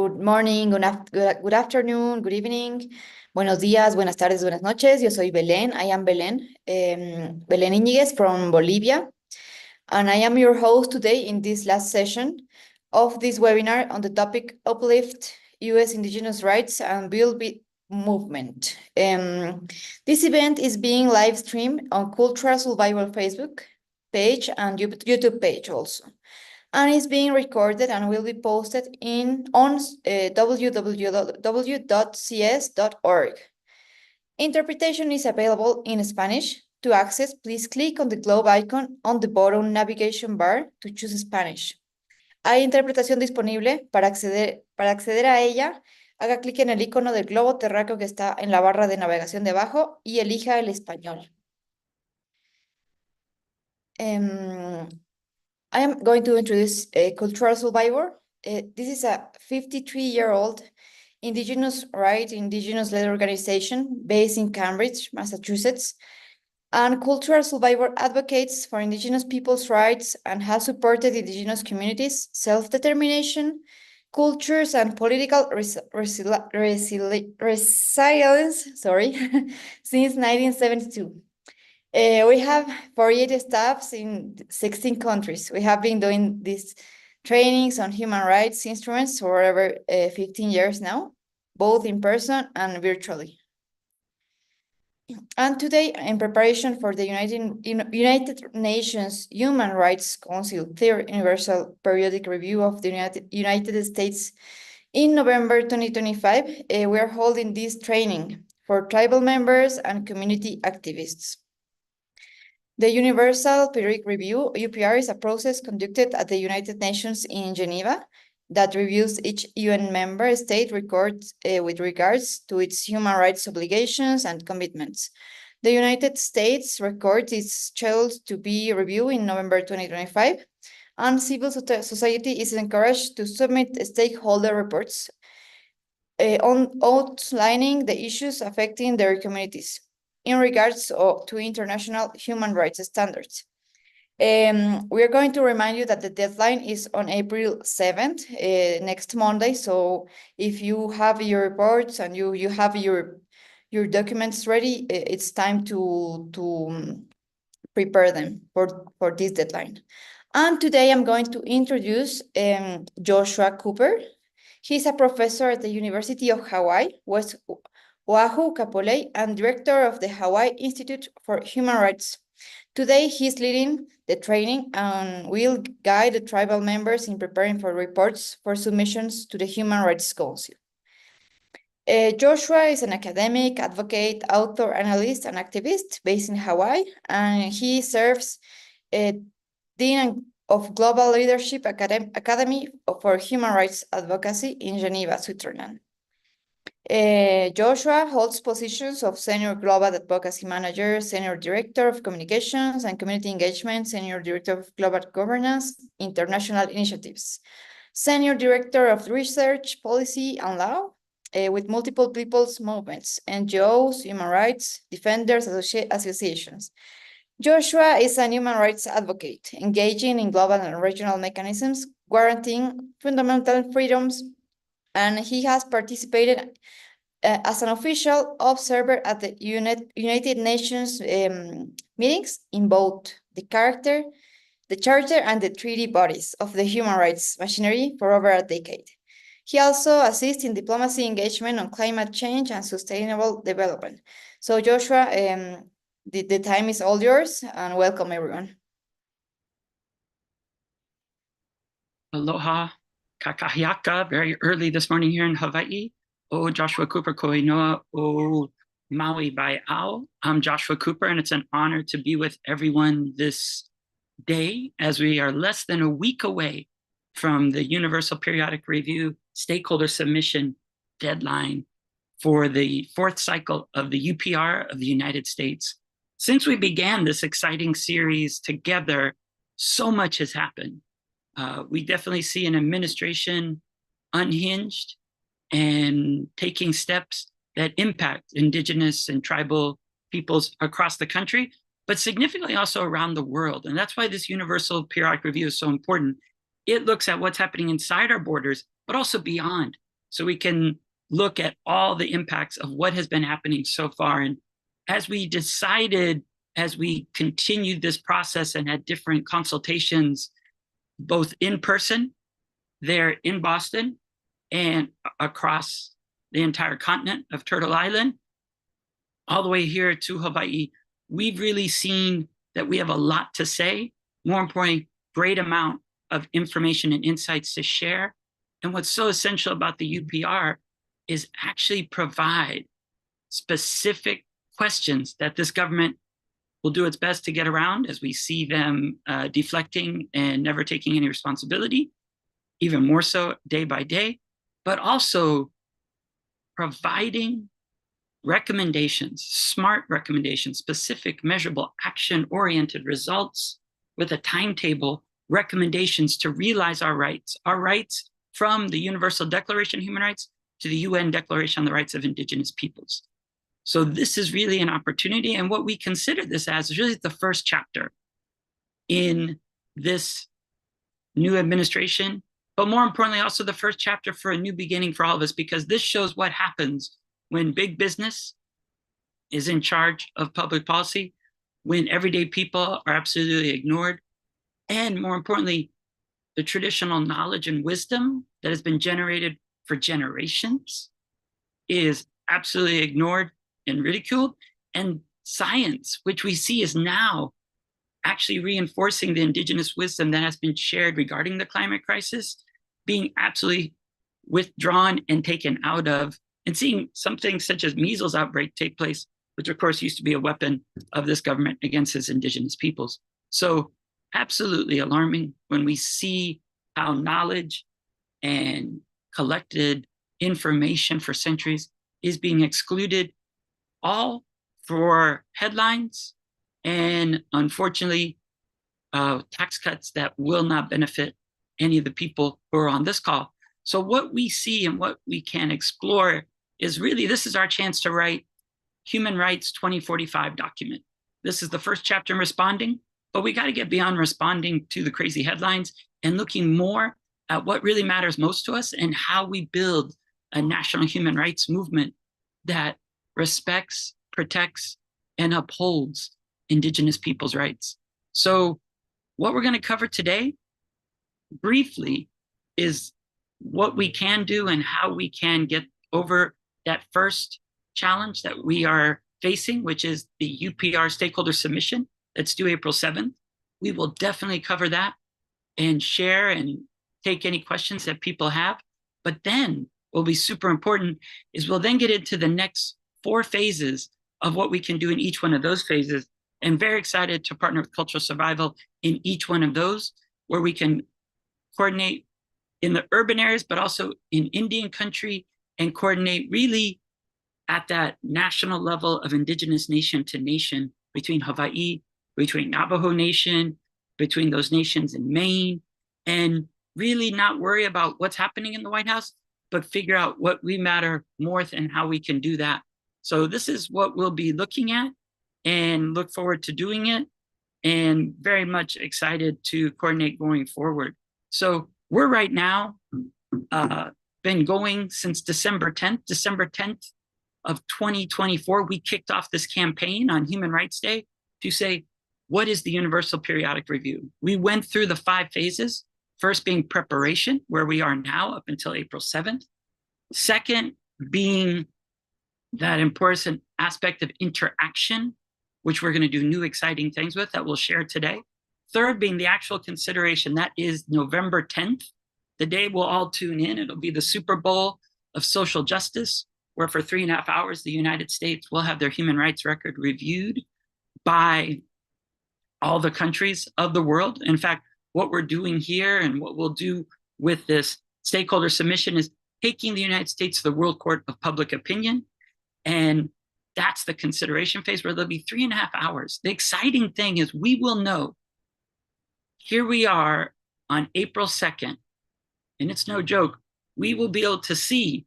Good morning, good afternoon, good evening. Buenos días, buenas tardes, buenas noches. Yo soy Belén. I am Belén, Belén Íñiguez from Bolivia. And I am your host today in this last session of this webinar on the topic Uplift, U.S. Indigenous Rights and Build Movement. This event is being live streamed on Cultural Survival Facebook page and YouTube page also, and is being recorded and will be posted on www.cs.org. Interpretation is available in Spanish. To access, please click on the globe icon on the bottom navigation bar to choose Spanish. Hay interpretación disponible. Para acceder a ella, haga clic en el icono del globo terráqueo que está en la barra de navegación de abajo y elija el español. I am going to introduce a Cultural Survivor. This is a 53-year-old Indigenous led organization based in Cambridge, Massachusetts. And Cultural Survivor advocates for Indigenous peoples' rights and has supported Indigenous communities, self-determination, cultures, and political resilience, since 1972. We have 48 staffs in 16 countries. We have been doing these trainings on human rights instruments for over 15 years now, both in person and virtually. And today, in preparation for the United Nations Human Rights Council Third Universal Periodic Review of the United States in November 2025, we are holding this training for tribal members and community activists. The Universal Periodic Review, UPR, is a process conducted at the United Nations in Geneva that reviews each UN member state records with regards to its human rights obligations and commitments. The United States record is scheduled to be reviewed in November 2025, and civil society is encouraged to submit stakeholder reports on outlining the issues affecting their communities in regards to international human rights standards. We are going to remind you that the deadline is on April 7th, next Monday. So if you have your reports and you have your documents ready, it's time to prepare them for this deadline. And today I'm going to introduce Joshua Cooper. He's a professor at the University of Hawaii, West Oahu, Kapolei, and director of the Hawaii Institute for Human Rights. Today, he's leading the training and will guide the tribal members in preparing for reports for submissions to the Human Rights Council. Joshua is an academic, advocate, author, analyst, and activist based in Hawaii, and he serves Dean of Global Leadership Academy for Human Rights Advocacy in Geneva, Switzerland. Joshua holds positions of Senior Global Advocacy Manager, Senior Director of Communications and Community Engagement, Senior Director of Global Governance, International Initiatives, Senior Director of Research, Policy and Law, with multiple people's movements, NGOs, human rights, defenders, associations. Joshua is a human rights advocate, engaging in global and regional mechanisms, guaranteeing fundamental freedoms, and he has participated as an official observer at the United Nations meetings in both the Charter and the treaty bodies of the human rights machinery for over a decade. He also assists in diplomacy engagement on climate change and sustainable development. So Joshua, the time is all yours, and welcome everyone. Aloha, kakahiaka, very early this morning here in Hawaii. O Joshua Cooper koinoa o Maui bai ao. I'm Joshua Cooper, and it's an honor to be with everyone this day as we are less than a week away from the Universal Periodic Review stakeholder submission deadline for the fourth cycle of the UPR of the United States. Since we began this exciting series together, so much has happened. We definitely see an administration unhinged and taking steps that impact Indigenous and tribal peoples across the country, but significantly also around the world. And that's why this Universal Periodic Review is so important. It looks at what's happening inside our borders, but also beyond. so we can look at all the impacts of what has been happening so far. And as we decided, as we continued this process and had different consultations, both in person there in Boston and across the entire continent of Turtle Island, all the way here to Hawaii, we've really seen that we have a lot to say, more importantly, great amount of information and insights to share. And what's so essential about the UPR is actually provide specific questions that this government will do its best to get around, as we see them deflecting and never taking any responsibility, even more so day by day, but also providing recommendations, smart recommendations, specific, measurable, action-oriented results with a timetable, recommendations to realize our rights from the Universal Declaration of Human Rights to the UN Declaration on the Rights of Indigenous Peoples. So this is really an opportunity, and what we consider this as is really the first chapter in this new administration, but more importantly, also the first chapter for a new beginning for all of us, because this shows what happens when big business is in charge of public policy, when everyday people are absolutely ignored, and more importantly, the traditional knowledge and wisdom that has been generated for generations is absolutely ignored and ridiculed. And science, which we see is now actually reinforcing the indigenous wisdom that has been shared regarding the climate crisis, being absolutely withdrawn and taken out of, and seeing something such as measles outbreak take place, which of course used to be a weapon of this government against its indigenous peoples. So absolutely alarming when we see how knowledge and collected information for centuries is being excluded, all for headlines and unfortunately tax cuts that will not benefit any of the people who are on this call. So what we see and what we can explore is really, this is our chance to write Human Rights 2045 document. This is the first chapter in responding, but we got to get beyond responding to the crazy headlines and looking more at what really matters most to us and how we build a national human rights movement that respects, protects, and upholds Indigenous peoples' rights. So what we're going to cover today, briefly, is what we can do and how we can get over that first challenge that we are facing, which is the UPR stakeholder submission that's due April 7th. We will definitely cover that and share and take any questions that people have. But then what will be super important is we'll then get into the next 4 phases of what we can do in each one of those phases. And very excited to partner with Cultural Survival in each one of those, where we can coordinate in the urban areas, but also in Indian country, and coordinate really at that national level of Indigenous nation to nation between Hawaii, between Navajo Nation, between those nations in Maine, and really not worry about what's happening in the White House, but figure out what we matter more and how we can do that. So this is what we'll be looking at, and look forward to doing it, and very much excited to coordinate going forward. So we're right now been going since December 10th of 2024. We kicked off this campaign on Human Rights Day to say, what is the Universal Periodic Review? We went through the 5 phases, first being preparation, where we are now up until April 7th. Second being that important aspect of interaction, which we're going to do new exciting things with that we'll share today. Third being the actual consideration, that is November 10th, the day we'll all tune in. It'll be the Super Bowl of social justice, where for 3.5 hours, the United States will have their human rights record reviewed by all the countries of the world. In fact, what we're doing here and what we'll do with this stakeholder submission is taking the United States to the World Court of Public Opinion. And that's the consideration phase, where there'll be 3.5 hours. The exciting thing is we will know, here we are on April 2nd, and it's no joke, we will be able to see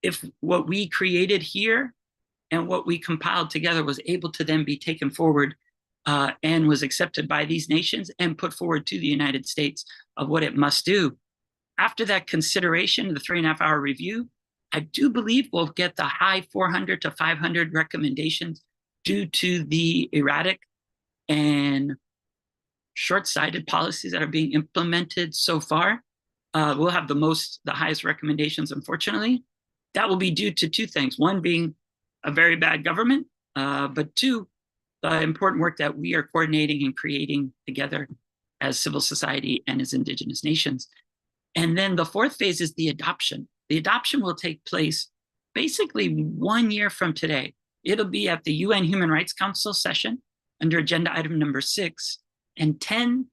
if what we created here and what we compiled together was able to then be taken forward and was accepted by these nations and put forward to the United States of what it must do. After that consideration, the 3.5-hour review, I do believe we'll get the high 400 to 500 recommendations due to the erratic and short-sighted policies that are being implemented so far. We'll have the highest recommendations, unfortunately. That will be due to two things. One being a very bad government, but two, the important work that we are coordinating and creating together as civil society and as Indigenous nations. And then the fourth phase is the adoption. The adoption will take place basically 1 year from today. It'll be at the UN Human Rights Council session under agenda item number 6, and 10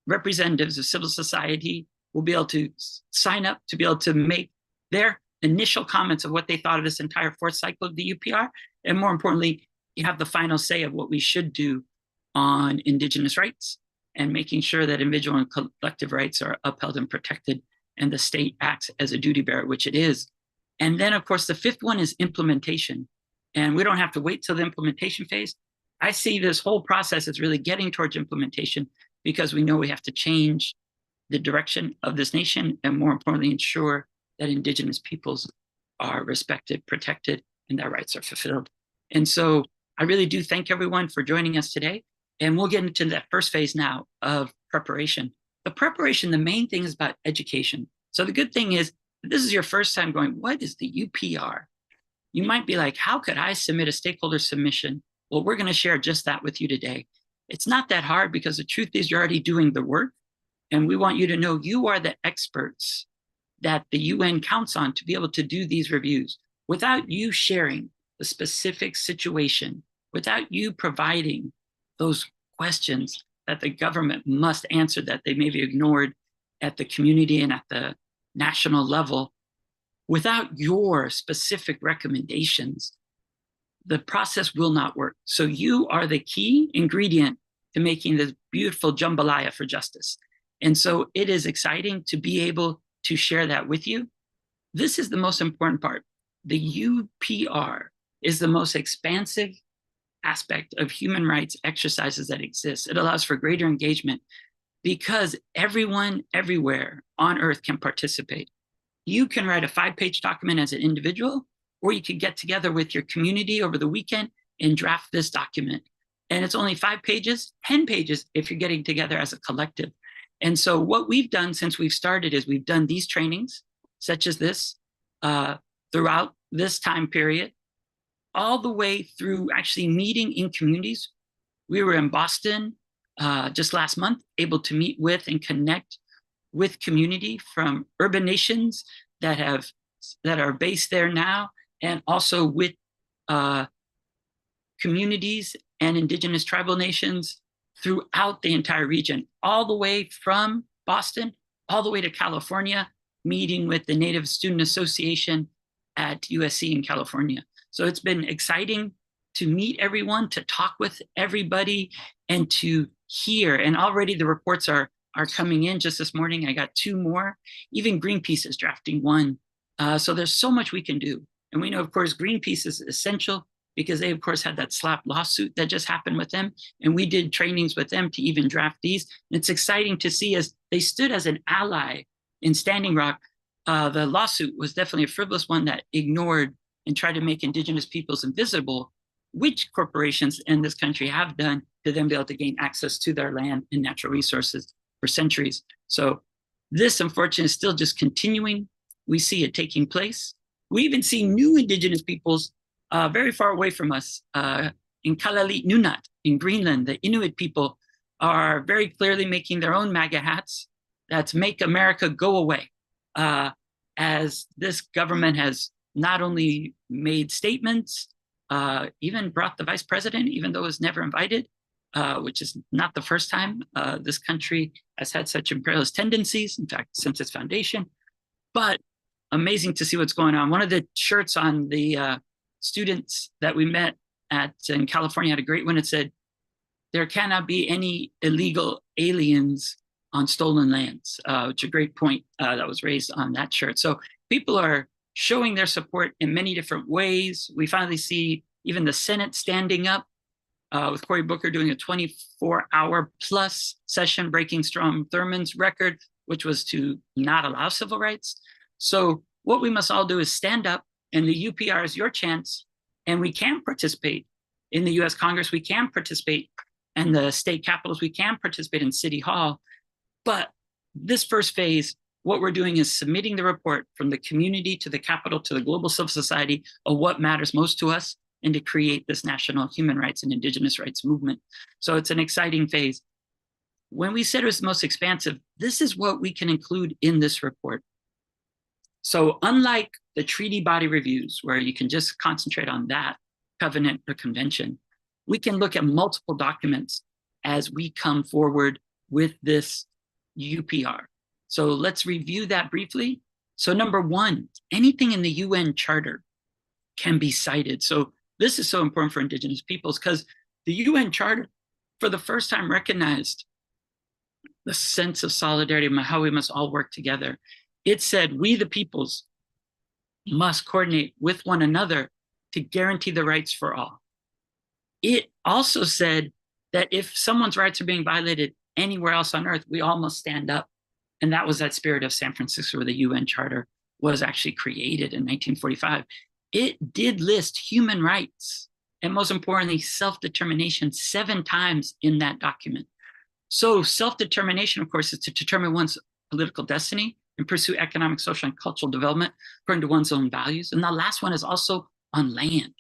representatives of civil society will be able to sign up to be able to make their initial comments of what they thought of this entire fourth cycle of the UPR. And more importantly, you have the final say of what we should do on Indigenous rights and making sure that individual and collective rights are upheld and protected, and the state acts as a duty bearer, which it is. And then, of course, the fifth one is implementation. And we don't have to wait till the implementation phase. I see this whole process as really getting towards implementation, because we know we have to change the direction of this nation, and more importantly, ensure that Indigenous peoples are respected, protected, and their rights are fulfilled. And so I really do thank everyone for joining us today. And we'll get into that first phase now of preparation. The preparation, the main thing is about education. So the good thing is, if this is your first time going, what is the UPR? You might be like, how could I submit a stakeholder submission? Well, we're going to share just that with you today. It's not that hard, because the truth is you're already doing the work. And we want you to know you are the experts that the UN counts on to be able to do these reviews. Without you sharing the specific situation, without you providing those questions that the government must answer that they may be ignored at the community and at the national level, without your specific recommendations, the process will not work. So you are the key ingredient to making this beautiful jambalaya for justice. And so it is exciting to be able to share that with you. This is the most important part. The UPR is the most expansive aspect of human rights exercises that exist. It allows for greater engagement because everyone, everywhere on Earth can participate. You can write a 5-page document as an individual, or you could get together with your community over the weekend and draft this document. And it's only 5 pages, 10 pages if you're getting together as a collective. And so what we've done since we've started is we've done these trainings, such as this, throughout this time period, all the way through actually meeting in communities. We were in Boston just last month, able to meet with and connect with community from urban nations that are based there now, and also with communities and Indigenous tribal nations throughout the entire region, all the way from Boston, all the way to California, meeting with the Native Student Association at USC in California. So it's been exciting to meet everyone, to talk with everybody, and to hear. And already the reports are coming in. Just this morning, I got 2 more. Even Greenpeace is drafting one. So there's so much we can do. And we know, of course, Greenpeace is essential because they, of course, had that SLAP lawsuit that just happened with them. And we did trainings with them to even draft these. And it's exciting to see as they stood as an ally in Standing Rock. The lawsuit was definitely a frivolous one that ignored and tried to make Indigenous peoples invisible, which corporations in this country have done to then be able to gain access to their land and natural resources for centuries. So this, unfortunately, is still just continuing. We see it taking place. We even see new Indigenous peoples very far away from us. In Kalalit Nunaat, in Greenland, the Inuit people are very clearly making their own MAGA hats. That's Make America Go Away. As this government has not only made statements, even brought the vice president, even though it was never invited, which is not the first time this country has had such imperialist tendencies, in fact, since its foundation. But amazing to see what's going on. One of the shirts on the students that we met in California had a great one. It said, "There cannot be any illegal aliens on stolen lands," which is a great point that was raised on that shirt. So people are showing their support in many different ways. We finally see even the Senate standing up with Cory Booker doing a 24-hour plus session, breaking Strom Thurmond's record which was to not allow civil rights. So what we must all do is stand up, and the UPR is your chance, and we can participate in the US Congress, we can participate in the state capitals, we can participate in City Hall. But this first phase, what we're doing is submitting the report from the community to the capital to the global civil society of what matters most to us, and to create this national human rights and indigenous rights movement. So it's an exciting phase. When we said it was most expansive, this is what we can include in this report. So unlike the treaty body reviews, where you can just concentrate on that covenant or convention, we can look at multiple documents as we come forward with this UPR. So let's review that briefly. So number one, anything in the UN Charter can be cited. So this is so important for Indigenous peoples, because the UN Charter, for the first time, recognized the sense of solidarity, how we must all work together. It said, we the peoples must coordinate with one another to guarantee the rights for all. It also said that if someone's rights are being violated anywhere else on earth, we all must stand up. And that was that spirit of San Francisco, where the UN Charter was actually created in 1945. It did list human rights, and most importantly, self-determination 7 times in that document. So self-determination, of course, is to determine one's political destiny and pursue economic, social, and cultural development according to one's own values. And the last one is also on land,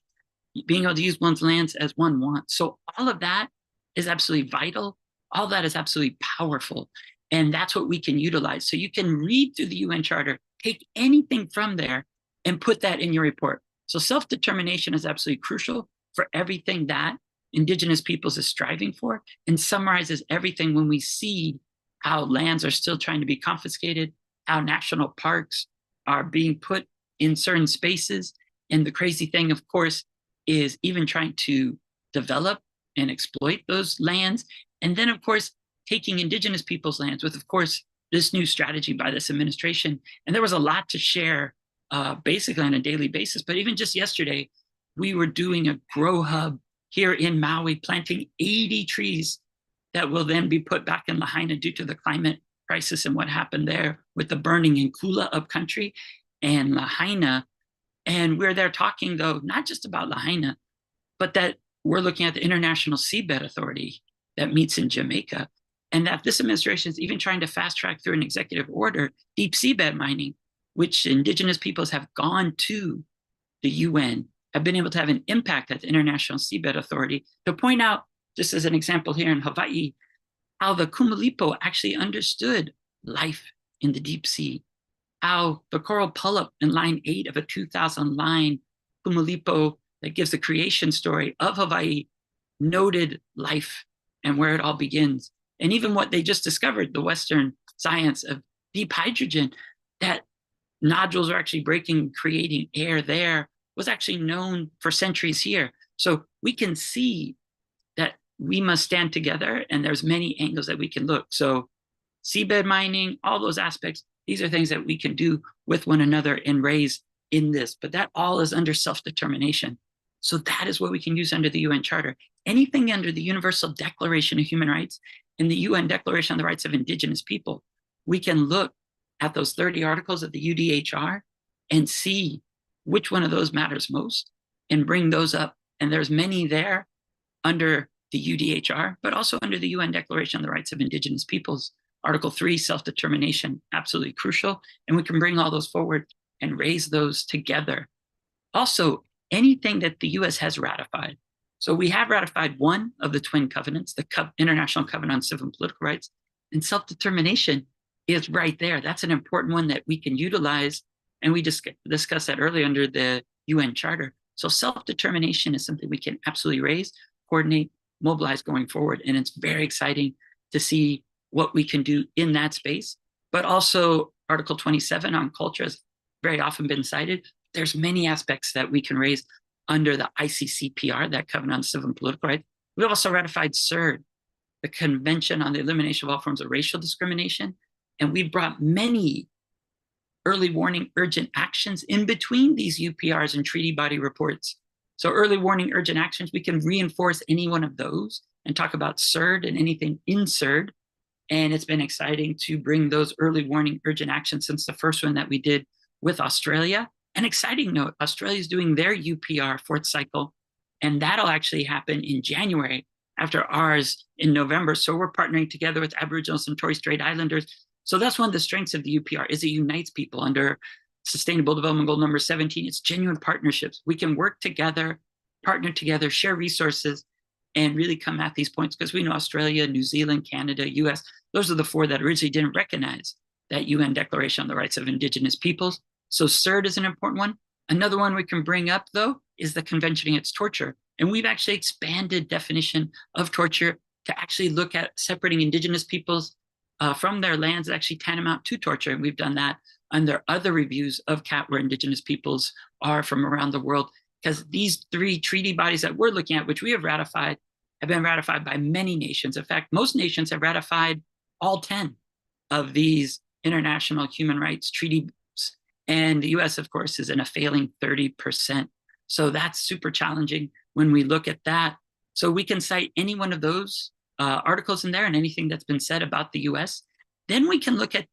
being able to use one's lands as one wants. So all of that is absolutely vital. All that is absolutely powerful. And that's what we can utilize. So you can read through the UN Charter, take anything from there, and put that in your report. So self-determination is absolutely crucial for everything that Indigenous peoples is striving for, and summarizes everything when we see how lands are still trying to be confiscated, how national parks are being put in certain spaces. And the crazy thing, of course, is even trying to develop and exploit those lands. And then, of course, taking Indigenous peoples' lands with, of course, this new strategy by this administration. And there was a lot to share basically on a daily basis. But even just yesterday, we were doing a grow hub here in Maui, planting 80 trees that will then be put back in Lahaina due to the climate crisis and what happened there with the burning in Kula upcountry and Lahaina. And we're there talking, though, not just about Lahaina, but that we're looking at the International Seabed Authority that meets in Jamaica, and that this administration is even trying to fast track through an executive order deep seabed mining, which Indigenous peoples have gone to the UN, have been able to have an impact at the International Seabed Authority to point out, just as an example here in Hawaii, how the Kumalipo actually understood life in the deep sea, how the coral polyp in line 8 of a 2,000 line Kumalipo that gives the creation story of Hawaii noted life and where it all begins. And even what they just discovered, the Western science of deep hydrogen, that nodules are actually breaking, creating air there, was actually known for centuries here. So we can see that we must stand together, and there's many angles that we can look. So seabed mining, all those aspects, these are things that we can do with one another and raise in this, but that all is under self-determination. So that is what we can use under the UN Charter. Anything under the Universal Declaration of Human Rights and the UN Declaration on the Rights of Indigenous People, we can look at those 30 articles of the UDHR and see which one of those matters most and bring those up. And there's many there under the UDHR, but also under the UN Declaration on the Rights of Indigenous Peoples. Article 3, self-determination, absolutely crucial. And we can bring all those forward and raise those together. Also, anything that the US has ratified. So we have ratified one of the twin covenants, the International Covenant on Civil and Political Rights, and self-determination is right there. That's an important one that we can utilize. And we discussed that earlier under the UN Charter. So self-determination is something we can absolutely raise, coordinate, mobilize going forward. And it's very exciting to see what we can do in that space. But also Article 27 on culture has very often been cited. There's many aspects that we can raise under the ICCPR, that Covenant on Civil and Political Rights. We've also ratified CERD, the Convention on the Elimination of All Forms of Racial Discrimination. And we've brought many early warning urgent actions in between these UPRs and treaty body reports. So early warning urgent actions, we can reinforce any one of those and talk about CERD and anything in CERD. And it's been exciting to bring those early warning urgent actions since the first one that we did with Australia. An exciting note, Australia is doing their UPR fourth cycle, and that'll actually happen in January after ours in November. So we're partnering together with Aboriginals and Torres Strait Islanders. So that's one of the strengths of the UPR is it unites people under Sustainable Development Goal number 17. It's genuine partnerships. We can work together, partner together, share resources, and really come at these points because we know Australia, New Zealand, Canada, US, those are the four that originally didn't recognize that UN Declaration on the Rights of Indigenous Peoples. So CERD is an important one. Another one we can bring up, though, is the Convention Against Torture. And we've actually expanded definition of torture to actually look at separating Indigenous peoples from their lands actually tantamount to torture. And we've done that under other reviews of CAT where Indigenous peoples are from around the world. Because these three treaty bodies that we're looking at, which we have ratified, have been ratified by many nations. In fact, most nations have ratified all 10 of these international human rights treaties. And the US, of course, is in a failing 30%. So that's super challenging when we look at that. So we can cite any one of those articles in there and anything that's been said about the US. Then we can look at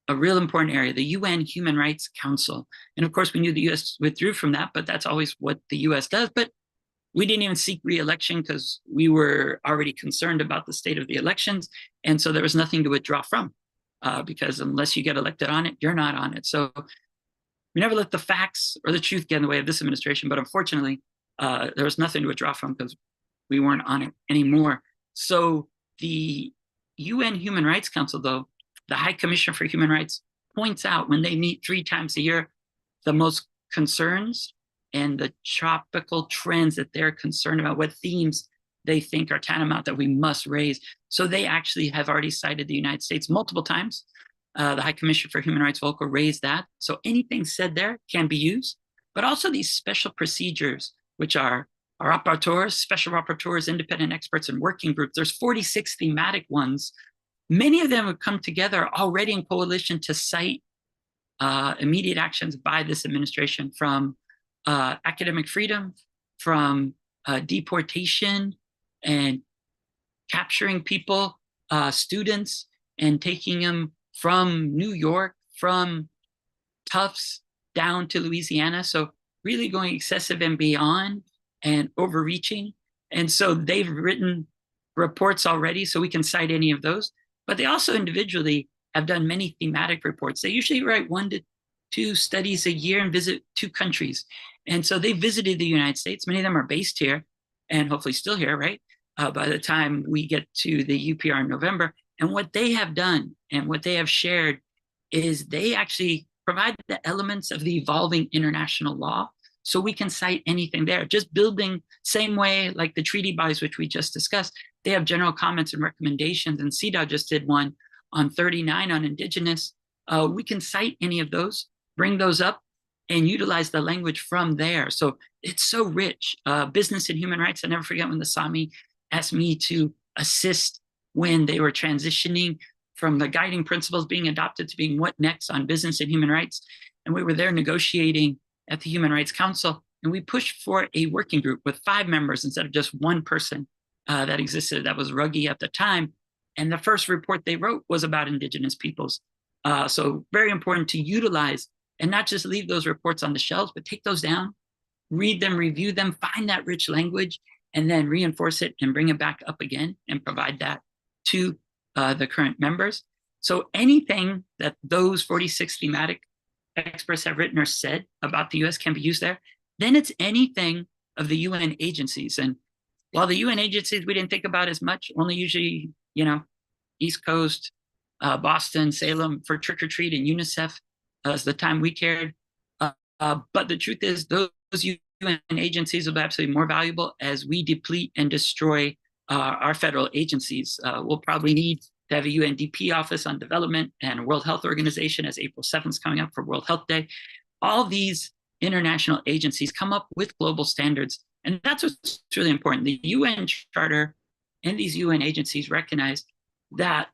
a real important area, the UN Human Rights Council. And of course, we knew the US withdrew from that, but that's always what the US does. But we didn't even seek re-election because we were already concerned about the state of the elections. And so there was nothing to withdraw from because unless you get elected on it, you're not on it. So we never let the facts or the truth get in the way of this administration. But unfortunately, there was nothing to withdraw from because we weren't on it anymore. So the UN Human Rights Council, though, the High Commissioner for Human Rights points out when they meet 3 times a year, the most concerns and the tropical trends that they're concerned about, what themes they think are tantamount that we must raise. So they actually have already cited the United States multiple times. The High Commissioner for Human Rights, Volker, raised that. So anything said there can be used, but also these special procedures, which are our rapporteurs, special rapporteurs, independent experts, and working groups. There's 46 thematic ones. Many of them have come together already in coalition to cite immediate actions by this administration from academic freedom, from deportation and capturing people, students, and taking them from New York, from Tufts down to Louisiana. So really going excessive and beyond and overreaching. And so they've written reports already, so we can cite any of those. But they also individually have done many thematic reports. They usually write 1 to 2 studies a year and visit 2 countries. And so they visited the United States. Many of them are based here and hopefully still here, right? By the time we get to the UPR in November. And what they have done and what they have shared is they actually provide the elements of the evolving international law. So we can cite anything there, just building same way like the treaty bodies, which we just discussed. They have general comments and recommendations, and CEDAW just did one on 39 on Indigenous. We can cite any of those, bring those up, and utilize the language from there. So it's so rich. Business and human rights, I never forget when the Sami asked me to assist when they were transitioning from the guiding principles being adopted to being what next on business and human rights. And we were there negotiating at the Human Rights Council, and we pushed for a working group with 5 members instead of just 1 person that existed. That was Ruggie at the time. And the first report they wrote was about Indigenous peoples. So very important to utilize and not just leave those reports on the shelves, but take those down, read them, review them, find that rich language, and then reinforce it and bring it back up again and provide that to the current members. So anything that those 46 thematic experts have written or said about the US can be used there. Then it's anything of the UN agencies. And while the UN agencies we didn't think about as much, only usually, East Coast, Boston, Salem for trick or treat, and UNICEF is the time we cared. But the truth is those UN agencies will be absolutely more valuable as we deplete and destroy our federal agencies. We'll probably need to have a UNDP office on development and a World Health Organization as April 7th is coming up for World Health Day. All these international agencies come up with global standards. And that's what's really important. The UN Charter and these UN agencies recognize that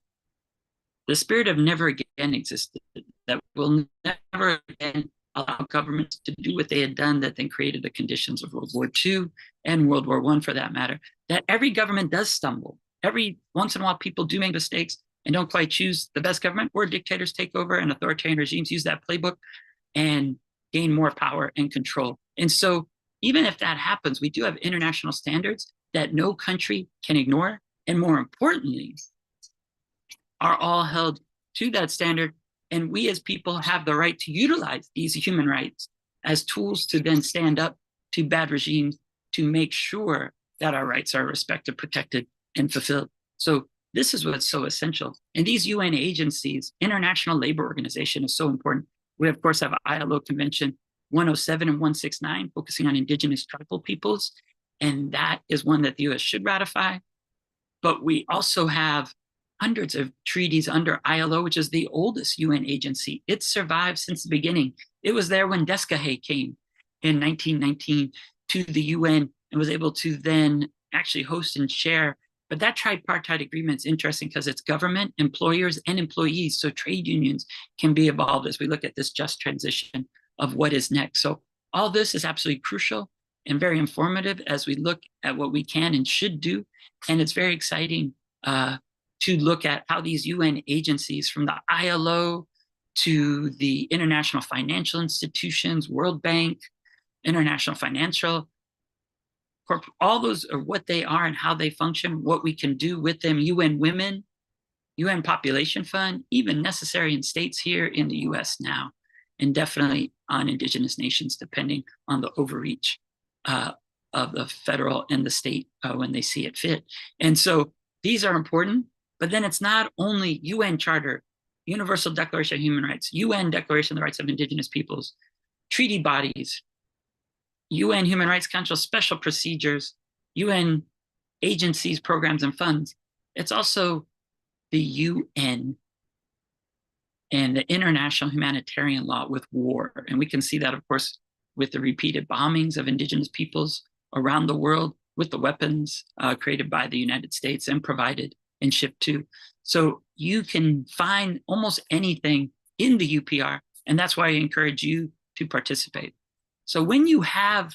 the spirit of never again existed, that will never again allow governments to do what they had done that then created the conditions of World War II and World War I for that matter, that every government does stumble. Every once in a while, people do make mistakes, and don't quite choose the best government, or dictators take over and authoritarian regimes use that playbook and gain more power and control. And so even if that happens, we do have international standards that no country can ignore, and more importantly, are all held to that standard. And we as people have the right to utilize these human rights as tools to then stand up to bad regimes to make sure that our rights are respected, protected, and fulfilled. So this is what's so essential. And these UN agencies, International Labor Organization is so important. We, of course, have ILO Convention 107 and 169, focusing on indigenous tribal peoples. And that is one that the US should ratify. But we also have hundreds of treaties under ILO, which is the oldest UN agency. It survived since the beginning. It was there when Descahe came in 1919 to the UN and was able to then actually host and share. But that tripartite agreement is interesting because it's government, employers, and employees. So trade unions can be involved as we look at this just transition of what is next. So all this is absolutely crucial and very informative as we look at what we can and should do. And it's very exciting to look at how these UN agencies, from the ILO to the international financial institutions, World Bank, International Financial, all those are what they are and how they function, what we can do with them. UN Women, UN Population Fund, even necessary in states here in the US now, and definitely on indigenous nations, depending on the overreach of the federal and the state when they see it fit. And so these are important, but then it's not only UN Charter, Universal Declaration of Human Rights, UN Declaration of the Rights of Indigenous Peoples, treaty bodies, UN Human Rights Council special procedures, UN agencies, programs, and funds. It's also the UN and the international humanitarian law with war. And we can see that, of course, with the repeated bombings of indigenous peoples around the world, with the weapons created by the United States and provided and shipped to. So you can find almost anything in the UPR, and that's why I encourage you to participate. So when you have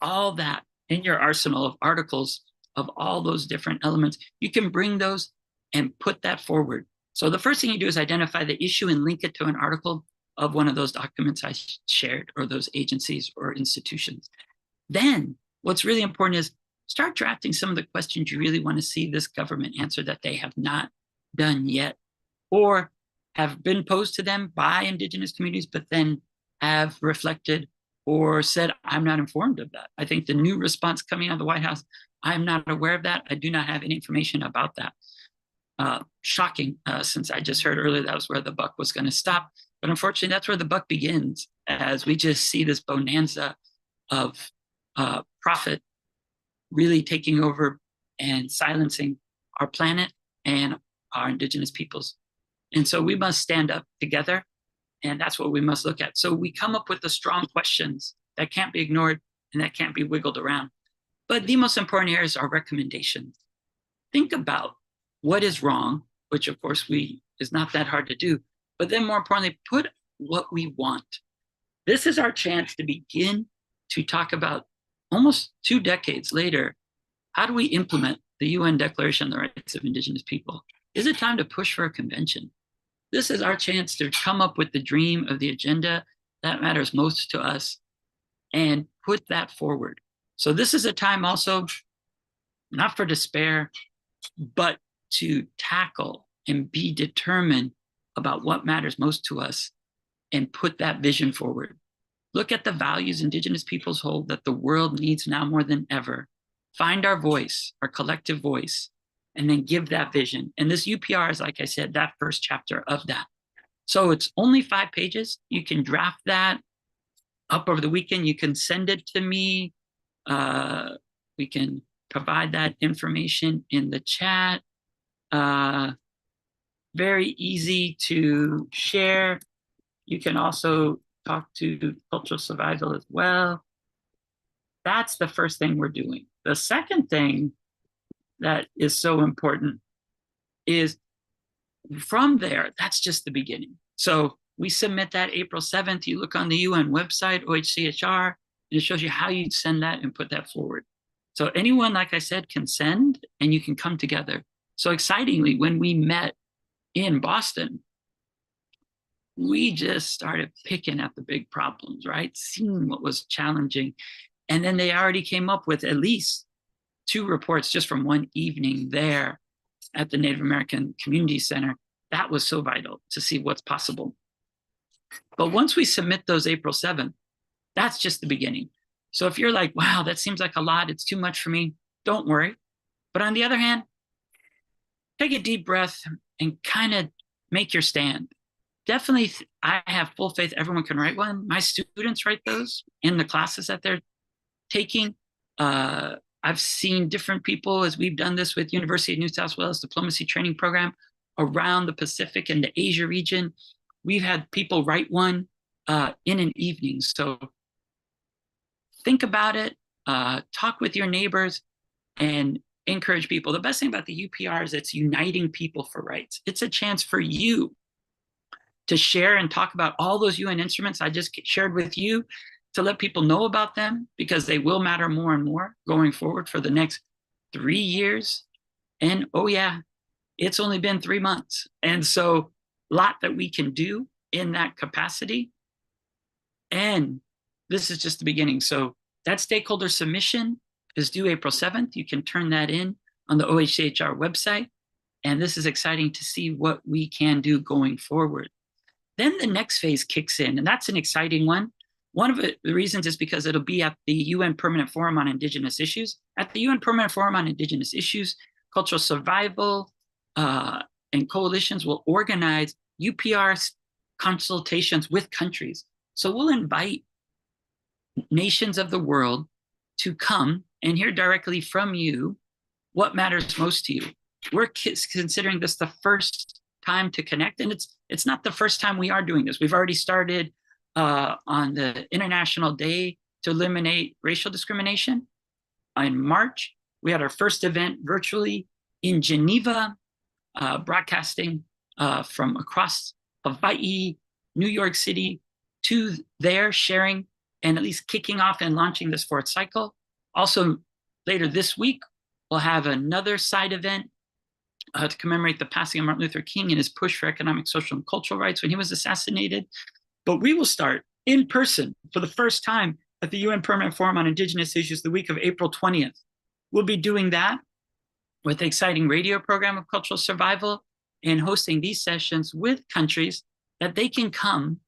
all that in your arsenal of articles of all those different elements, you can bring those and put that forward. So the first thing you do is identify the issue and link it to an article of one of those documents I shared, or those agencies or institutions. Then what's really important is start drafting some of the questions you really want to see this government answer that they have not done yet, or have been posed to them by indigenous communities, but then have reflected or said, I'm not informed of that. I think the new response coming out of the White House, I'm not aware of that. I do not have any information about that. Shocking, since I just heard earlier that was where the buck was going to stop. But unfortunately, that's where the buck begins, as we just see this bonanza of profit really taking over and silencing our planet and our indigenous peoples. And so we must stand up together, and that's what we must look at. So we come up with the strong questions that can't be ignored and that can't be wiggled around. But the most important areas are recommendations. Think about what is wrong, which of course is not that hard to do, but then more importantly, put what we want. This is our chance to begin to talk about, almost 2 decades later, how do we implement the UN Declaration on the Rights of Indigenous People? Is it time to push for a convention? This is our chance to come up with the dream of the agenda that matters most to us and put that forward. So this is a time also, not for despair, but to tackle and be determined about what matters most to us and put that vision forward. Look at the values indigenous peoples hold that the world needs now more than ever. Find our voice, our collective voice, and then give that vision. And this UPR is, like I said, that first chapter of that. So it's only 5 pages. You can draft that up over the weekend. You can send it to me. We can provide that information in the chat. Very easy to share. You can also talk to Cultural Survival as well. That's the first thing we're doing. The second thing that is so important is, from there, that's just the beginning. So we submit that April 7th. You look on the UN website, OHCHR, and it shows you how you send that and put that forward. So anyone, like I said, can send, and you can come together. So excitingly, when we met in Boston, we just started picking at the big problems, right? Seeing what was challenging. And then they already came up with at least 2 reports just from one evening there at the Native American Community Center. That was so vital to see what's possible. But once we submit those April 7th, that's just the beginning. So if you're like, wow, that seems like a lot, it's too much for me, don't worry. But on the other hand, take a deep breath and kind of make your stand. Definitely, I have full faith everyone can write one. My students write those in the classes that they're taking. I've seen different people as we've done this with University of New South Wales Diplomacy Training Program around the Pacific and the Asia region. We've had people write one in an evening. So think about it, talk with your neighbors, and encourage people. The best thing about the UPR is it's uniting people for rights. It's a chance for you to share and talk about all those UN instruments I just shared with you, to let people know about them, because they will matter more and more going forward for the next 3 years. And oh yeah, it's only been 3 months. And so a lot that we can do in that capacity. And this is just the beginning. So that stakeholder submission is due April 7th. You can turn that in on the OHCHR website. And this is exciting to see what we can do going forward. Then the next phase kicks in, and that's an exciting one. One of the reasons is because it'll be at the UN Permanent Forum on Indigenous Issues. At the UN Permanent Forum on Indigenous Issues, cultural survival and coalitions will organize UPR consultations with countries. So we'll invite nations of the world to come and hear directly from you what matters most to you. We're considering this the first time to connect, and it's not the first time we are doing this. We've already started on the International Day to Eliminate Racial Discrimination. In March, we had our first event virtually in Geneva, broadcasting from across Hawaii, New York City to there, sharing and at least kicking off and launching this 4th cycle. Also, later this week, we'll have another side event to commemorate the passing of Martin Luther King and his push for economic, social, and cultural rights when he was assassinated. But we will start in person for the first time at the UN Permanent Forum on Indigenous Issues the week of April 20th. We'll be doing that with an exciting radio program of cultural survival and hosting these sessions with countries that they can come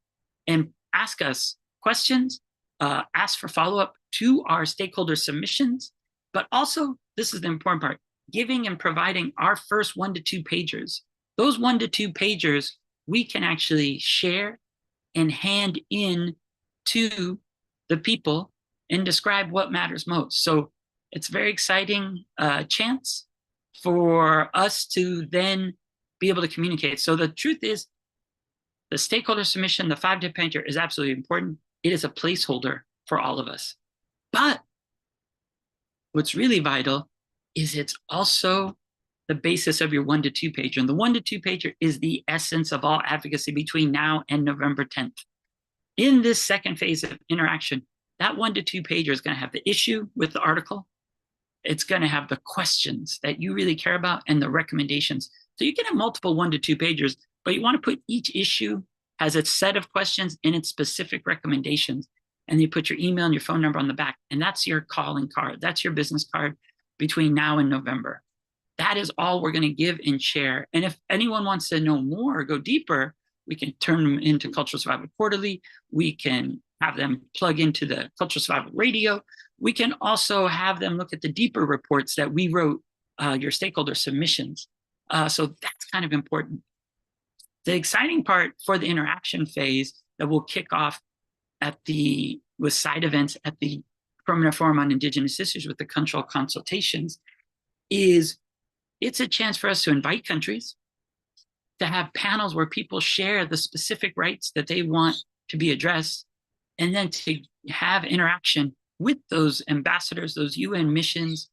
and ask us questions, ask for follow-up to our stakeholder submissions, but also, this is the important part, giving and providing our first 1 to 2 pagers. Those 1 to 2 pagers we can actually share and hand in to the people and describe what matters most. So it's a very exciting chance for us to then be able to communicate. So the truth is, the stakeholder submission, the 5-day pager is absolutely important. It is a placeholder for all of us. But what's really vital is it's also the basis of your 1 to 2 pager. And the 1 to 2 pager is the essence of all advocacy between now and November 10th. In this second phase of interaction, that 1 to 2 pager is going to have the issue with the article. It's going to have the questions that you really care about and the recommendations. So you can have multiple 1 to 2 pagers, but you want to put each issue as its set of questions and its specific recommendations. And you put your email and your phone number on the back. And that's your calling card. That's your business card between now and November. That is all we're going to give and share. And if anyone wants to know more or go deeper, we can turn them into Cultural Survival Quarterly. We can have them plug into the Cultural Survival Radio. We can also have them look at the deeper reports that we wrote, your stakeholder submissions. So that's kind of important. The exciting part for the interaction phase that will kick off with side events at the Permanent Forum on Indigenous Issues with the cultural consultations is it's a chance for us to invite countries to have panels where people share the specific rights that they want to be addressed, and then to have interaction with those ambassadors, those UN missions,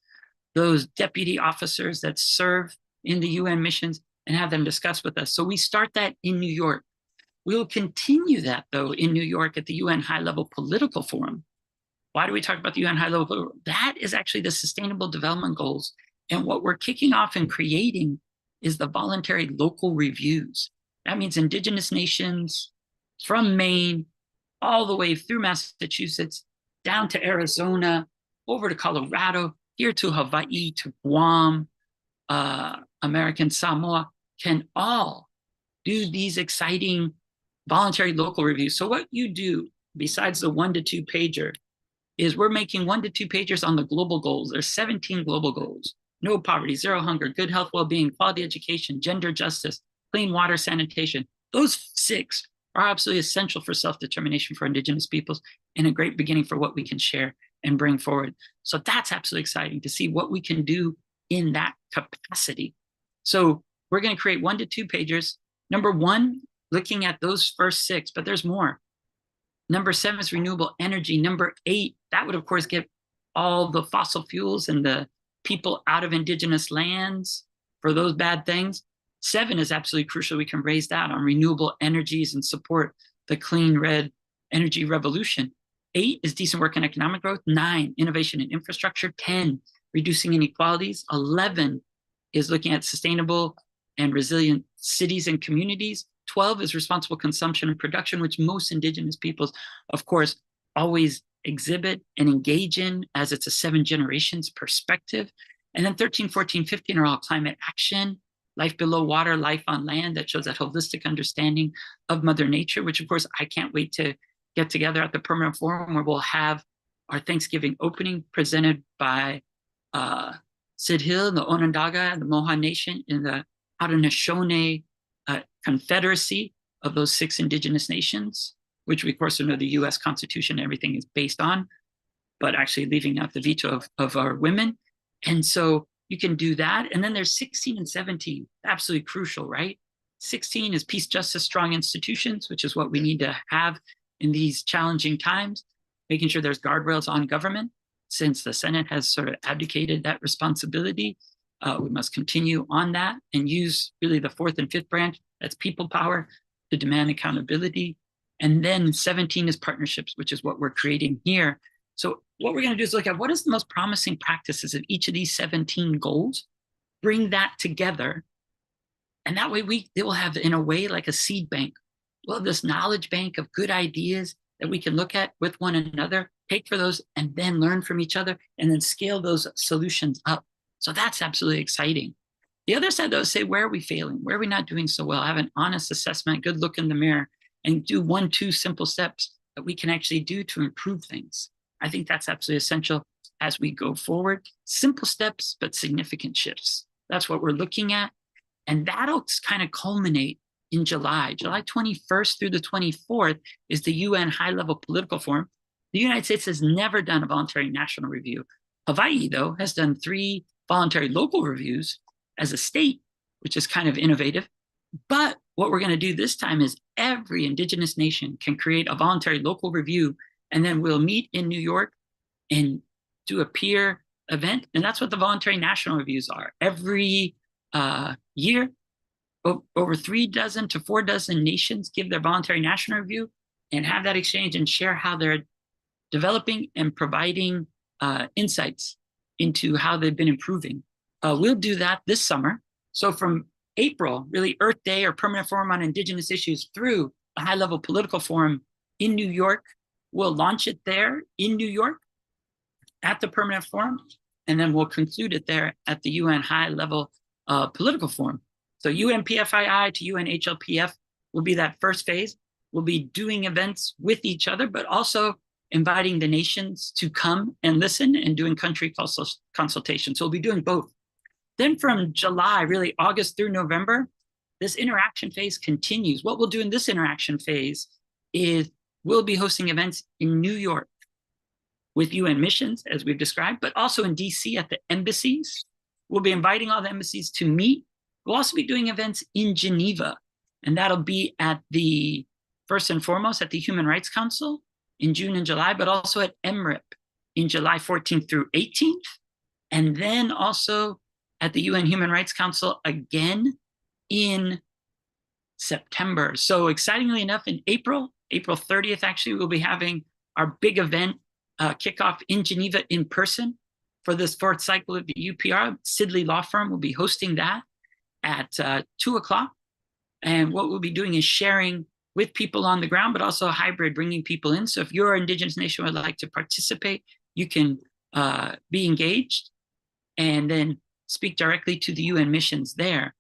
those deputy officers that serve in the UN missions, and have them discuss with us. So we start that in New York. We'll continue that, though, in New York at the UN High-Level Political Forum. Why do we talk about the UN High-Level Political Forum? That is actually the Sustainable Development Goals. And what we're kicking off and creating is the voluntary local reviews. That means Indigenous nations from Maine all the way through Massachusetts, down to Arizona, over to Colorado, here to Hawaii, to Guam, American Samoa, can all do these exciting voluntary local reviews. So what you do, besides the 1 to 2 pager, is we're making 1 to 2 pagers on the global goals. There's 17 global goals: no poverty, zero hunger, good health, well-being, quality education, gender justice, clean water, sanitation. Those 6 are absolutely essential for self-determination for Indigenous peoples and a great beginning for what we can share and bring forward. So that's absolutely exciting to see what we can do in that capacity. So we're going to create 1 to 2 pagers. Number 1, looking at those first 6, but there's more. Number 7 is renewable energy. Number 8, that would of course get all the fossil fuels and the people out of Indigenous lands for those bad things. 7 is absolutely crucial. We can raise that on renewable energies and support the clean red energy revolution. 8 is decent work and economic growth. 9, innovation and infrastructure. 10, reducing inequalities. 11 is looking at sustainable and resilient cities and communities. 12 is responsible consumption and production, which most Indigenous peoples, of course, always exhibit and engage in, as it's a 7 generations perspective. And then 13, 14, 15 are all climate action, life below water, life on land, that shows that holistic understanding of Mother Nature, which of course I can't wait to get together at the Permanent Forum, where we'll have our Thanksgiving opening presented by Sid Hill, the Onondaga, and the Moha Nation in the Haudenosaunee Confederacy of those 6 Indigenous nations, which we of course know the US Constitution and everything is based on, but actually leaving out the veto of our women. And so you can do that. And then there's 16 and 17, absolutely crucial, right? 16 is peace, justice, strong institutions, which is what we need to have in these challenging times, making sure there's guardrails on government, since the Senate has sort of abdicated that responsibility. We must continue on that and use really the 4th and 5th branch, that's people power, to demand accountability. And then 17 is partnerships, which is what we're creating here. So what we're going to do is look at what is the most promising practices of each of these 17 goals, bring that together. And that way they will have, in a way, like a seed bank. We'll have this knowledge bank of good ideas that we can look at with one another, take for those, and then learn from each other, and then scale those solutions up. So that's absolutely exciting. The other side, though, is say, where are we failing? Where are we not doing so well? Have an honest assessment, good look in the mirror, and do 1, 2 simple steps that we can actually do to improve things. I think that's absolutely essential as we go forward. Simple steps, but significant shifts. That's what we're looking at. And that'll kind of culminate in July. July 21st through the 24th is the UN High-Level Political Forum. The United States has never done a voluntary national review. Hawaii, though, has done 3 voluntary local reviews as a state, which is kind of innovative. But what we're going to do this time is every Indigenous nation can create a voluntary local review, and then we'll meet in New York and do a peer event. And that's what the voluntary national reviews are. Every year, over 3 dozen to 4 dozen nations give their voluntary national review and have that exchange and share how they're developing and providing insights into how they've been improving. We'll do that this summer. So from April, really Earth Day or Permanent Forum on Indigenous Issues, through a high-level political forum in New York. We'll launch it there in New York at the Permanent Forum, and then we'll conclude it there at the UN high-level political forum. So UNPFII to UNHLPF will be that first phase. We'll be doing events with each other, but also inviting the nations to come and listen and doing country consultation. So we'll be doing both. Then from July, really August through November, this interaction phase continues. What we'll do in this interaction phase is we'll be hosting events in New York with UN missions, as we've described, but also in DC at the embassies. We'll be inviting all the embassies to meet. We'll also be doing events in Geneva, and that'll be at the, first and foremost, at the Human Rights Council in June and July, but also at MRIP in July 14th through 18th, and then also at the UN Human Rights Council again in September. So excitingly enough, in April 30th, actually, we'll be having our big event kickoff in Geneva in person for this 4th cycle of the UPR. Sidley Law Firm will be hosting that. at 2 o'clock. And what we'll be doing is sharing with people on the ground, but also a hybrid, bringing people in. So if your Indigenous nation would like to participate, you can be engaged and then speak directly to the UN missions there.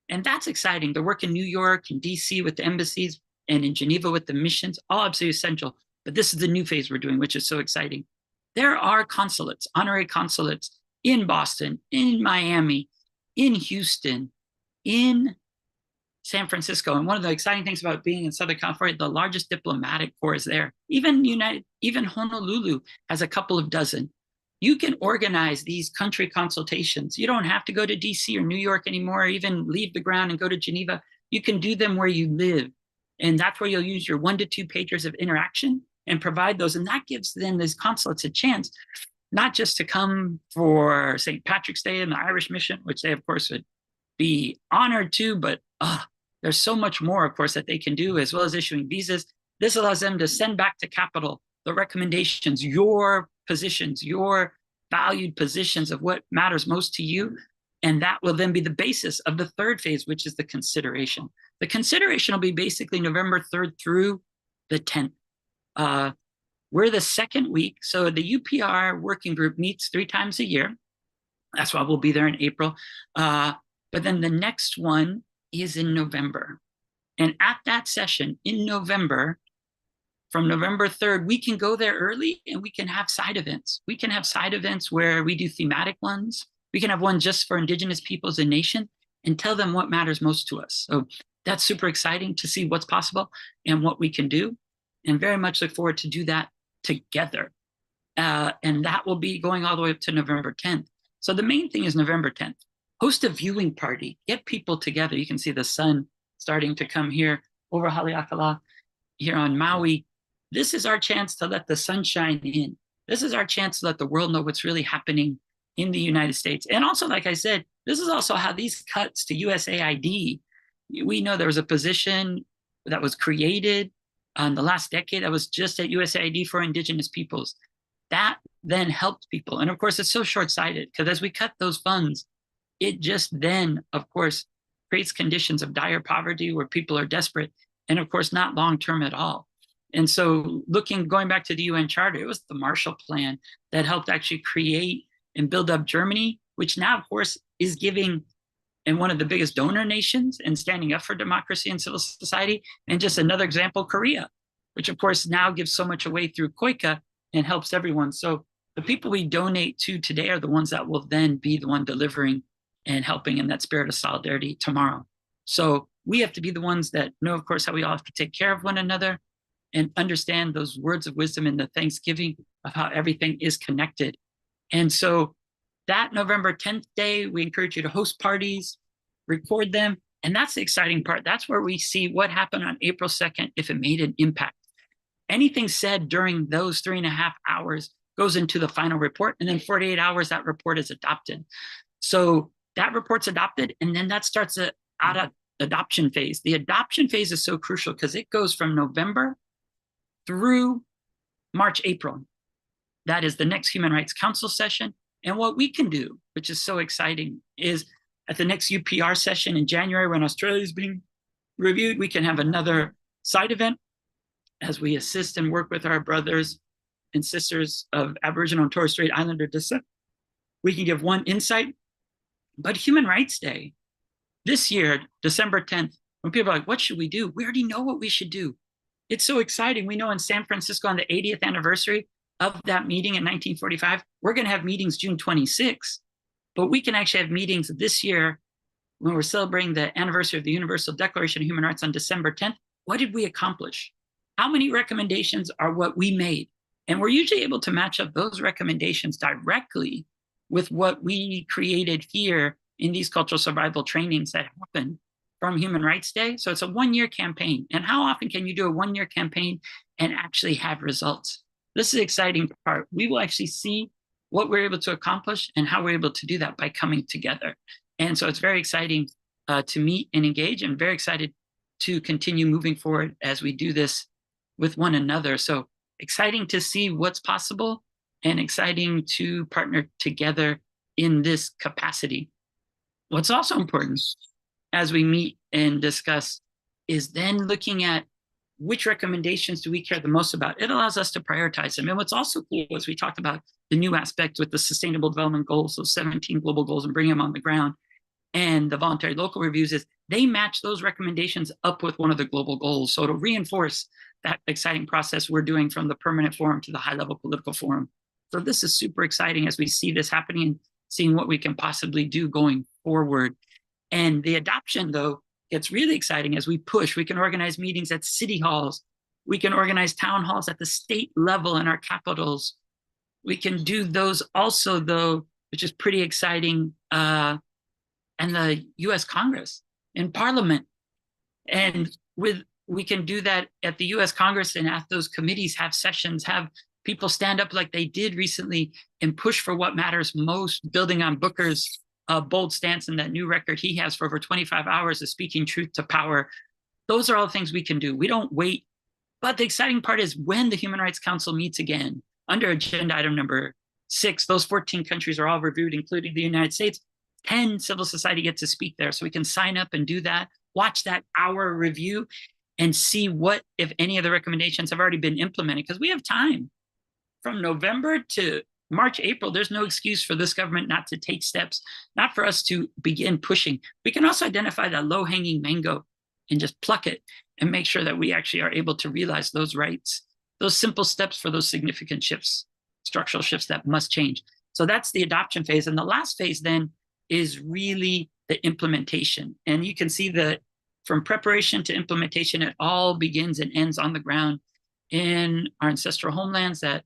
And that's exciting. The work in New York and DC with the embassies and in Geneva with the missions, all absolutely essential. But this is the new phase we're doing, which is so exciting. There are consulates, honorary consulates in Boston, in Miami, in Houston, in San Francisco. And one of the exciting things about being in Southern California, the largest diplomatic corps is there. Even Honolulu has a couple of dozen. You can organize these country consultations. You don't have to go to DC or New York anymore, or even leave the ground and go to Geneva. You can do them where you live. And that's where you'll use your 1 to 2 pages of interaction and provide those. And that gives then these consulates a chance, not just to come for St. Patrick's Day and the Irish mission, which they, of course, would be honored to, but there's so much more, of course, that they can do, as well as issuing visas. This allows them to send back to Capitol the recommendations, your positions, your valued positions of what matters most to you. And that will then be the basis of the third phase, which is the consideration. The consideration will be basically November 3rd through the 10th. We're the second week. So the UPR working group meets 3 times a year. That's why we'll be there in April. But then the next one is in November. And at that session in November, from November 3rd, we can go there early and we can have side events. We can have side events where we do thematic ones. We can have one just for Indigenous peoples and nation and tell them what matters most to us. So that's super exciting to see what's possible and what we can do. And very much look forward to do that together. And that will be going all the way up to November 10th. So the main thing is November 10th. Host a viewing party, get people together. You can see the sun starting to come here over Haleakala here on Maui. This is our chance to let the sun shine in. This is our chance to let the world know what's really happening in the United States. And also, like I said, this is also how these cuts to USAID, we know there was a position that was created in the last decade that was just at USAID for Indigenous peoples. That then helped people. And of course, it's so short-sighted because as we cut those funds, it just then, of course, creates conditions of dire poverty where people are desperate and, of course, not long-term at all. And so going back to the UN Charter, it was the Marshall Plan that helped actually create and build up Germany, which now, of course, is giving and one of the biggest donor nations and standing up for democracy and civil society. And just another example, Korea, which, of course, now gives so much away through KOICA and helps everyone. So the people we donate to today are the ones that will then be the one delivering and helping in that spirit of solidarity tomorrow. So we have to be the ones that know, of course, how we all have to take care of one another and understand those words of wisdom in the Thanksgiving of how everything is connected. And so that November 10th day, we encourage you to host parties, record them. And that's the exciting part. That's where we see what happened on April 2nd, if it made an impact. Anything said during those 3.5 hours goes into the final report. And then 48 hours, that report is adopted. So that report's adopted, and then that starts the adoption phase. The adoption phase is so crucial because it goes from November through March, April. That is the next Human Rights Council session. And what we can do, which is so exciting, is at the next UPR session in January, when Australia is being reviewed, we can have another side event as we assist and work with our brothers and sisters of Aboriginal and Torres Strait Islander descent. We can give one insight. But Human Rights Day, this year, December 10th, when people are like, what should we do? We already know what we should do. It's so exciting. We know in San Francisco on the 80th anniversary of that meeting in 1945, we're going to have meetings June 26th. But we can actually have meetings this year when we're celebrating the anniversary of the Universal Declaration of Human Rights on December 10th. What did we accomplish? How many recommendations are what we made? And we're usually able to match up those recommendations directly with what we created here in these cultural survival trainings that happen from Human Rights Day. So it's a 1-year campaign. And how often can you do a 1-year campaign and actually have results? This is the exciting part. We will actually see what we're able to accomplish and how we're able to do that by coming together. And so it's very exciting to meet and engage, and very excited to continue moving forward as we do this with one another. So exciting to see what's possible and exciting to partner together in this capacity. What's also important as we meet and discuss is then looking at which recommendations do we care the most about. It allows us to prioritize them. And what's also cool is we talked about the new aspect with the Sustainable Development Goals, those 17 global goals, and bring them on the ground. And the voluntary local reviews is they match those recommendations up with one of the global goals. So to reinforce that exciting process we're doing from the permanent forum to the high-level political forum. So this is super exciting as we see this happening and seeing what we can possibly do going forward. And the adoption, though, gets really exciting as we push. We can organize meetings at city halls. We can organize town halls at the state level in our capitals. We can do those also, though, which is pretty exciting, and the US Congress in Parliament. And we can do that at the US Congress and at those committees, have sessions, have people stand up like they did recently and push for what matters most, building on Booker's bold stance and that new record he has for over 25 hours of speaking truth to power. Those are all things we can do. We don't wait. But the exciting part is when the Human Rights Council meets again, under agenda item number 6, those 14 countries are all reviewed, including the United States. 10 civil society gets to speak there. So we can sign up and do that, watch that hour review and see what, if any of the recommendations have already been implemented, because we have time. From November to March, April, there's no excuse for this government not to take steps, not for us to begin pushing. We can also identify that low-hanging mango and just pluck it and make sure that we actually are able to realize those rights, those simple steps for those significant shifts, structural shifts that must change. So that's the adoption phase. And the last phase then is really the implementation. And you can see that from preparation to implementation, it all begins and ends on the ground in our ancestral homelands that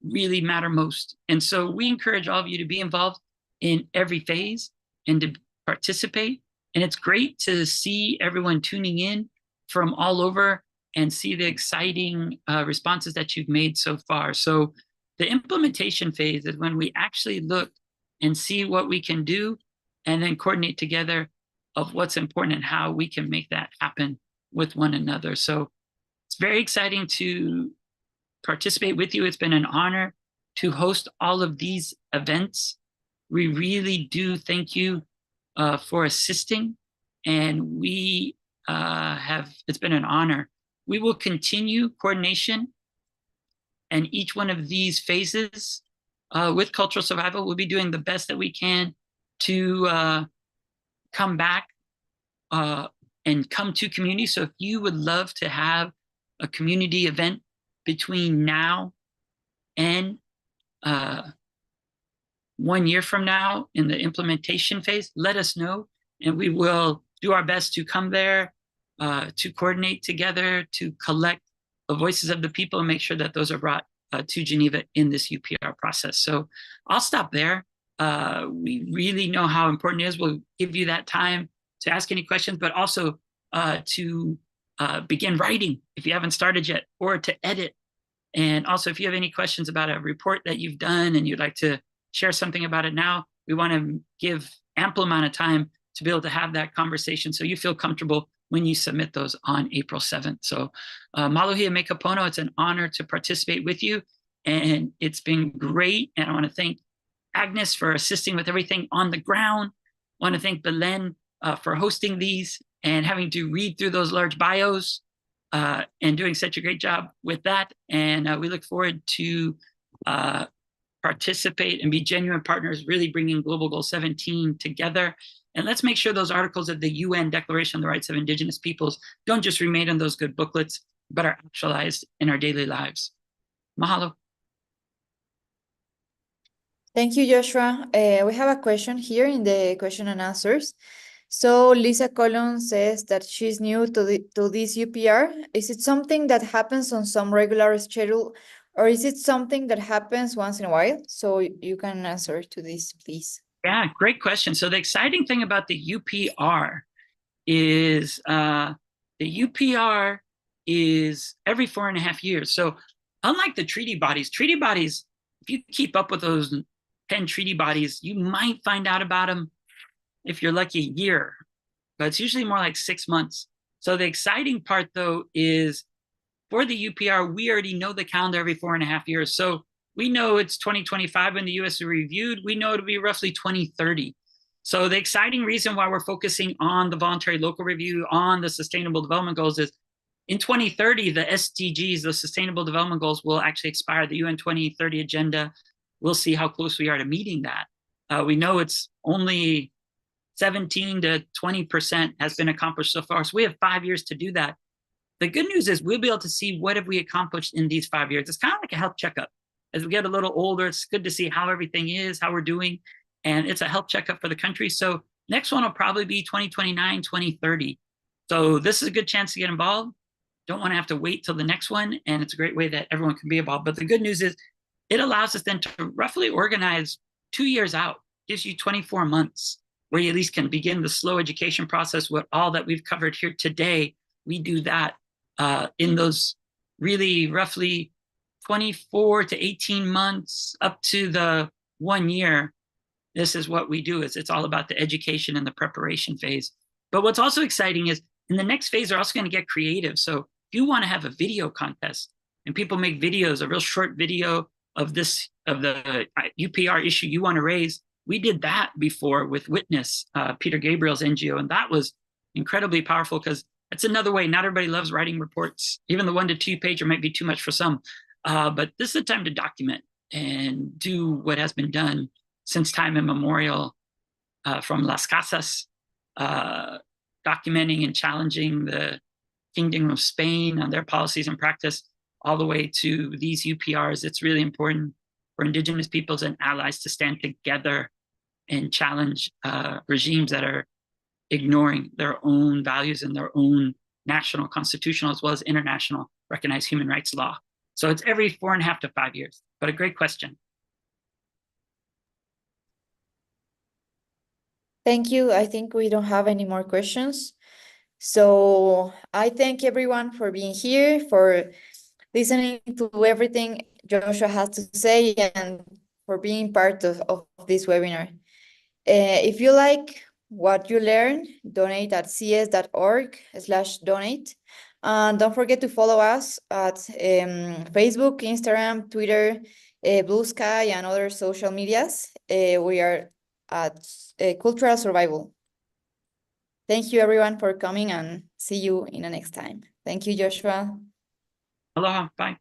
really matter most. And so we encourage all of you to be involved in every phase and to participate. And it's great to see everyone tuning in from all over and see the exciting responses that you've made so far. So the implementation phase is when we actually look and see what we can do and then coordinate together of what's important and how we can make that happen with one another. So it's very exciting to participate with you. It's been an honor to host all of these events. We really do thank you for assisting, and we it's been an honor. We will continue coordination and each one of these phases with cultural survival. We'll be doing the best that we can to come back and come to community. So if you would love to have a community event between now and 1 year from now in the implementation phase, let us know, and we will do our best to come there, to coordinate together, to collect the voices of the people and make sure that those are brought to Geneva in this UPR process. So I'll stop there. We really know how important it is. We'll give you that time to ask any questions, but also to begin writing if you haven't started yet, or to edit. And also, if you have any questions about a report that you've done and you'd like to share something about it now, we want to give ample amount of time to be able to have that conversation so you feel comfortable when you submit those on April 7th. So Malohi me kapono, it's an honor to participate with you. And it's been great. And I want to thank Agnes for assisting with everything on the ground. I want to thank Belen for hosting these and having to read through those large bios and doing such a great job with that. And we look forward to participate and be genuine partners, really bringing Global Goal 17 together. And let's make sure those articles of the UN Declaration on the Rights of Indigenous Peoples don't just remain in those good booklets, but are actualized in our daily lives. Mahalo. Thank you, Joshua. We have a question here in the question and answers. So Lisa Colon says that she's new to this UPR. Is it something that happens on some regular schedule, or is it something that happens once in a while? So you can answer to this, please. Yeah, great question. So the exciting thing about the UPR is the UPR is every 4.5 years. So unlike the treaty bodies, if you keep up with those 10 treaty bodies, you might find out about them, if you're lucky, a year, but it's usually more like 6 months. So the exciting part, though, is for the UPR, we already know the calendar every 4.5 years. So we know it's 2025 when the US is reviewed. We know it'll be roughly 2030. So the exciting reason why we're focusing on the voluntary local review, on the Sustainable Development Goals, is in 2030, the SDGs, the Sustainable Development Goals, will actually expire. The UN 2030 agenda, we'll see how close we are to meeting that. We know it's only 17 to 20% has been accomplished so far. So we have 5 years to do that. The good news is we'll be able to see what have we accomplished in these 5 years. It's kind of like a health checkup. As we get a little older, it's good to see how everything is, how we're doing. And it's a health checkup for the country. So next one will probably be 2029, 2030. So this is a good chance to get involved. Don't want to have to wait till the next one. And it's a great way that everyone can be involved. But the good news is it allows us then to roughly organize 2 years out, gives you 24 months where you at least can begin the slow education process with all that we've covered here today. We do that in those really roughly 24 to 18 months up to the 1 year. This is what we do. It's all about the education and the preparation phase. But what's also exciting is in the next phase, they're also going to get creative. So if you want to have a video contest and people make videos, a real short video of this, of the UPR issue you want to raise, we did that before with Witness, Peter Gabriel's NGO, and that was incredibly powerful because it's another way. Not everybody loves writing reports. Even the 1 to 2 pager might be too much for some. But this is the time to document and do what has been done since time immemorial, from Las Casas, documenting and challenging the Kingdom of Spain on their policies and practice, all the way to these UPRs. It's really important for Indigenous peoples and allies to stand together and challenge regimes that are ignoring their own values and their own national, constitutional, as well as international recognized human rights law. So it's every 4.5 to 5 years, but a great question. Thank you. I think we don't have any more questions. So I thank everyone for being here, for listening to everything Joshua has to say, and for being part of this webinar. If you like what you learn, donate at cs.org/donate. And don't forget to follow us at Facebook, Instagram, Twitter, Blue Sky, and other social medias. We are at Cultural Survival. Thank you, everyone, for coming, and see you in the next time. Thank you, Joshua. Aloha, bye.